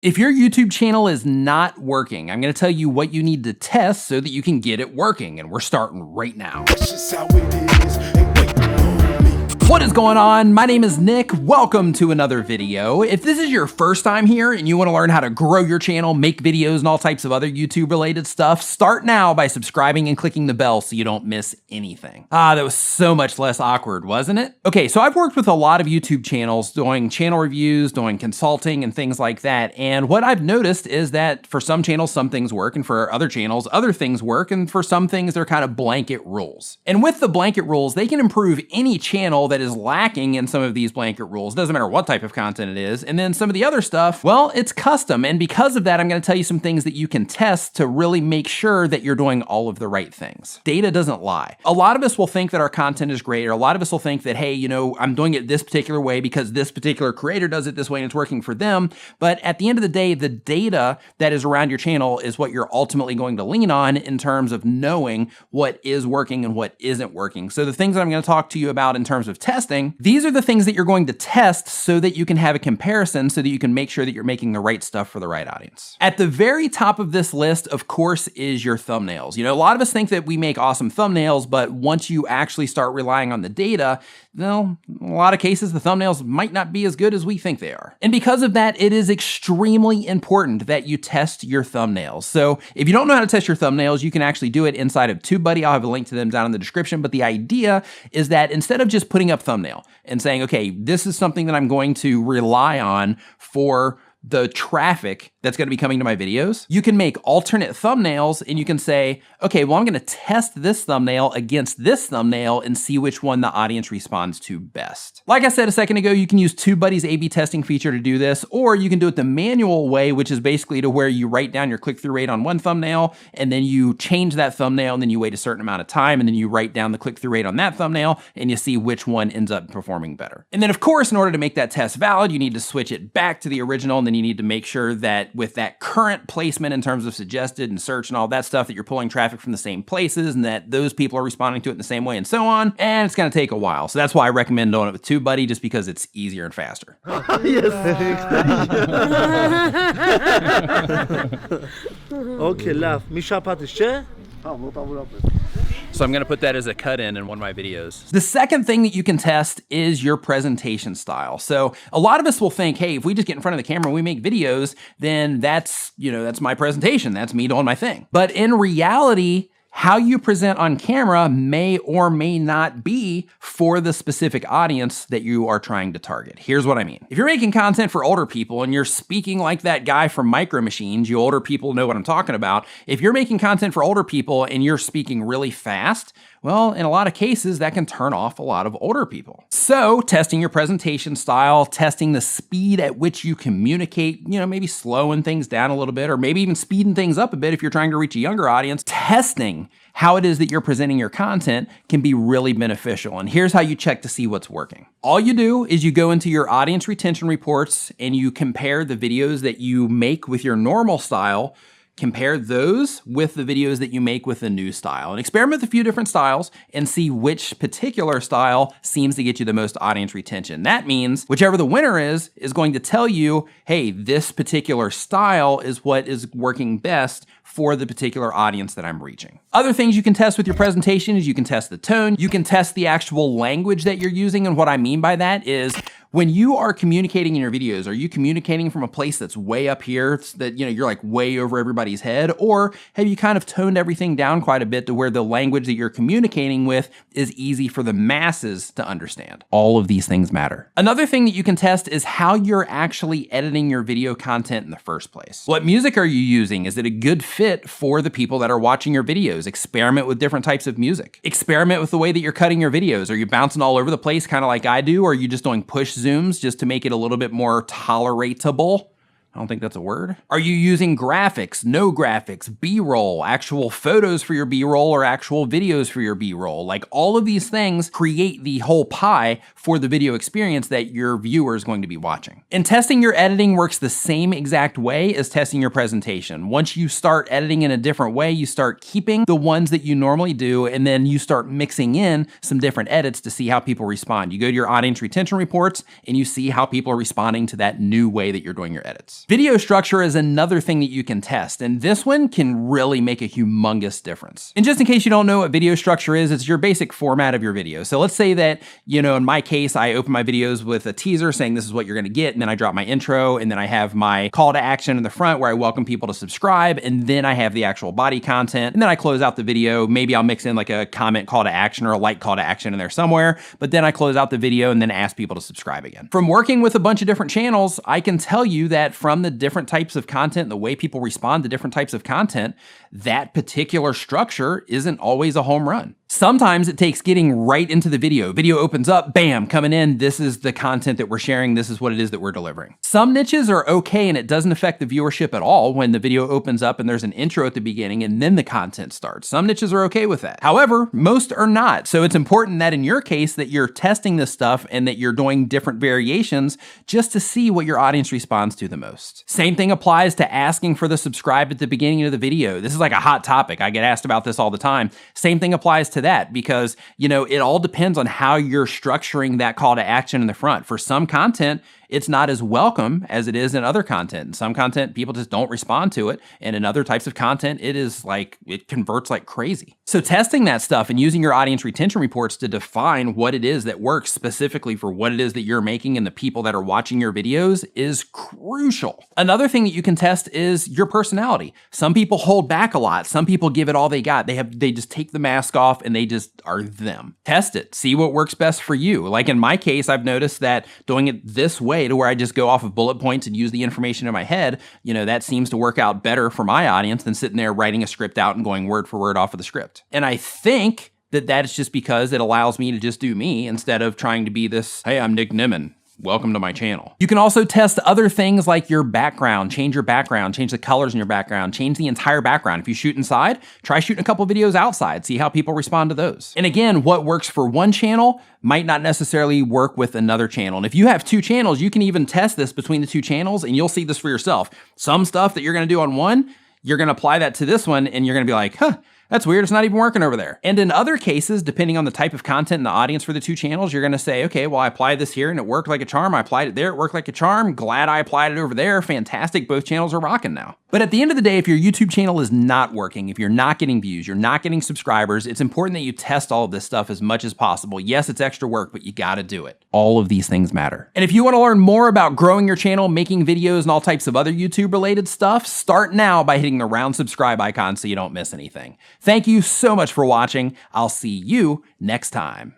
If your YouTube channel is not working, I'm going to tell you what you need to test so that you can get it working, and we're starting right now. That's just how it is. Ain't waiting on me. What is going on? My name is Nick. Welcome to another video. If this is your first time here and you want to learn how to grow your channel, make videos, and all types of other YouTube related stuff, start now by subscribing and clicking the bell so you don't miss anything. That was so much less awkward, wasn't it? Okay, so I've worked with a lot of YouTube channels doing channel reviews, doing consulting and things like that. And what I've noticed is that for some channels, some things work, and for other channels, other things work, and for some things, they're kind of blanket rules. And with the blanket rules, they can improve any channel that is lacking in some of these blanket rules. Doesn't matter what type of content it is. And then some of the other stuff, well, it's custom. And because of that, I'm going to tell you some things that you can test to really make sure that you're doing all of the right things. Data doesn't lie. A lot of us will think that our content is great, or a lot of us will think that, hey, you know, I'm doing it this particular way because this particular creator does it this way and it's working for them. But at the end of the day, the data that is around your channel is what you're ultimately going to lean on in terms of knowing what is working and what isn't working. So the things that I'm going to talk to you about in terms of testing, these are the things that you're going to test so that you can have a comparison so that you can make sure that you're making the right stuff for the right audience. At the very top of this list, of course, is your thumbnails. You know, a lot of us think that we make awesome thumbnails, but once you actually start relying on the data, well, in a lot of cases, the thumbnails might not be as good as we think they are. And because of that, it is extremely important that you test your thumbnails. So if you don't know how to test your thumbnails, you can actually do it inside of TubeBuddy. I'll have a link to them down in the description. But the idea is that instead of just putting up thumbnail and saying, okay, this is something that I'm going to rely on for the traffic that's going to be coming to my videos, you can make alternate thumbnails and you can say, okay, well, I'm going to test this thumbnail against this thumbnail and see which one the audience responds to best. Like I said a second ago, you can use TubeBuddy's A/B testing feature to do this, or you can do it the manual way, which is basically to where you write down your click-through rate on one thumbnail and then you change that thumbnail and then you wait a certain amount of time and then you write down the click-through rate on that thumbnail and you see which one ends up performing better. And then of course, in order to make that test valid, you need to switch it back to the original, and then you need to make sure that with that current placement in terms of suggested and search and all that stuff, that you're pulling traffic from the same places and that those people are responding to it in the same way and so on. And it's going to take a while. So that's why I recommend doing it with TubeBuddy, just because it's easier and faster. Okay, laugh. میشاپتش چه؟ So I'm going to put that as a cut in one of my videos. The second thing that you can test is your presentation style. So a lot of us will think, hey, if we just get in front of the camera and we make videos, then that's my presentation. That's me doing my thing. But in reality, how you present on camera may or may not be for the specific audience that you are trying to target. Here's what I mean. If you're making content for older people and you're speaking like that guy from Micro Machines, you older people know what I'm talking about. If you're making content for older people and you're speaking really fast, well, in a lot of cases, that can turn off a lot of older people. So testing your presentation style, testing the speed at which you communicate, you know, maybe slowing things down a little bit, or maybe even speeding things up a bit if you're trying to reach a younger audience, testing how it is that you're presenting your content can be really beneficial. And here's how you check to see what's working. All you do is you go into your audience retention reports and you compare the videos that you make with your normal style, compare those with the videos that you make with the new style, and experiment with a few different styles and see which particular style seems to get you the most audience retention. That means whichever the winner is going to tell you, hey, this particular style is what is working best for the particular audience that I'm reaching. Other things you can test with your presentation is you can test the tone, you can test the actual language that you're using. And what I mean by that is when you are communicating in your videos, are you communicating from a place that's way up here that, you know, you're like way over everybody's head? Or have you kind of toned everything down quite a bit to where the language that you're communicating with is easy for the masses to understand? All of these things matter. Another thing that you can test is how you're actually editing your video content in the first place. What music are you using? Is it a good fit for the people that are watching your videos? Experiment with different types of music. Experiment with the way that you're cutting your videos. Are you bouncing all over the place kind of like I do? Or are you just doing push zooms just to make it a little bit more toleratable? I don't think that's a word. Are you using graphics, no graphics, B-roll, actual photos for your B-roll or actual videos for your B-roll? Like all of these things create the whole pie for the video experience that your viewer is going to be watching. And testing your editing works the same exact way as testing your presentation. Once you start editing in a different way, you start keeping the ones that you normally do, and then you start mixing in some different edits to see how people respond. You go to your audience retention reports and you see how people are responding to that new way that you're doing your edits. reports. Video structure is another thing that you can test, and this one can really make a humongous difference. And just in case you don't know what video structure is, it's your basic format of your video. So let's say that, you know, in my case, I open my videos with a teaser saying this is what you're gonna get, and then I drop my intro, and then I have my call to action in the front where I welcome people to subscribe, and then I have the actual body content, and then I close out the video. Maybe I'll mix in like a comment call to action or a like call to action in there somewhere, but then I close out the video and then ask people to subscribe again. From working with a bunch of different channels, I can tell you that from the different types of content, the way people respond to different types of content, that particular structure isn't always a home run. Sometimes it takes getting right into the video. Video opens up, bam, coming in. This is the content that we're sharing. This is what it is that we're delivering. Some niches are okay and it doesn't affect the viewership at all when the video opens up and there's an intro at the beginning and then the content starts. Some niches are okay with that. However, most are not. So it's important that in your case that you're testing this stuff and that you're doing different variations just to see what your audience responds to the most. Same thing applies to asking for the subscribe at the beginning of the video. This is like a hot topic. I get asked about this all the time. Same thing applies to that because, you know, it all depends on how you're structuring that call to action in the front. For some content, it's not as welcome as it is in other content. In some content, people just don't respond to it. And in other types of content, it converts like crazy. So testing that stuff and using your audience retention reports to define what it is that works specifically for what it is that you're making and the people that are watching your videos is crucial. Another thing that you can test is your personality. Some people hold back a lot. Some people give it all they got. They just take the mask off and they just are them. Test it. See what works best for you. Like in my case, I've noticed that doing it this way to where I just go off of bullet points and use the information in my head, you know, that seems to work out better for my audience than sitting there writing a script out and going word for word off of the script. And I think that is just because it allows me to just do me instead of trying to be this, hey, I'm Nick Nimmin. Welcome to my channel. You can also test other things like your background, change the colors in your background, change the entire background. If you shoot inside, try shooting a couple videos outside, see how people respond to those. And again, what works for one channel might not necessarily work with another channel. And if you have two channels, you can even test this between the two channels and you'll see this for yourself. Some stuff that you're gonna do on one, you're gonna apply that to this one and you're gonna be like, huh, that's weird, it's not even working over there. And in other cases, depending on the type of content and the audience for the two channels, you're gonna say, okay, well, I applied this here and it worked like a charm. I applied it there, it worked like a charm. Glad I applied it over there. Fantastic, both channels are rocking now. But at the end of the day, if your YouTube channel is not working, if you're not getting views, you're not getting subscribers, it's important that you test all of this stuff as much as possible. Yes, it's extra work, but you gotta do it. All of these things matter. And if you wanna learn more about growing your channel, making videos, and all types of other YouTube related stuff, start now by hitting the round subscribe icon so you don't miss anything. Thank you so much for watching. I'll see you next time.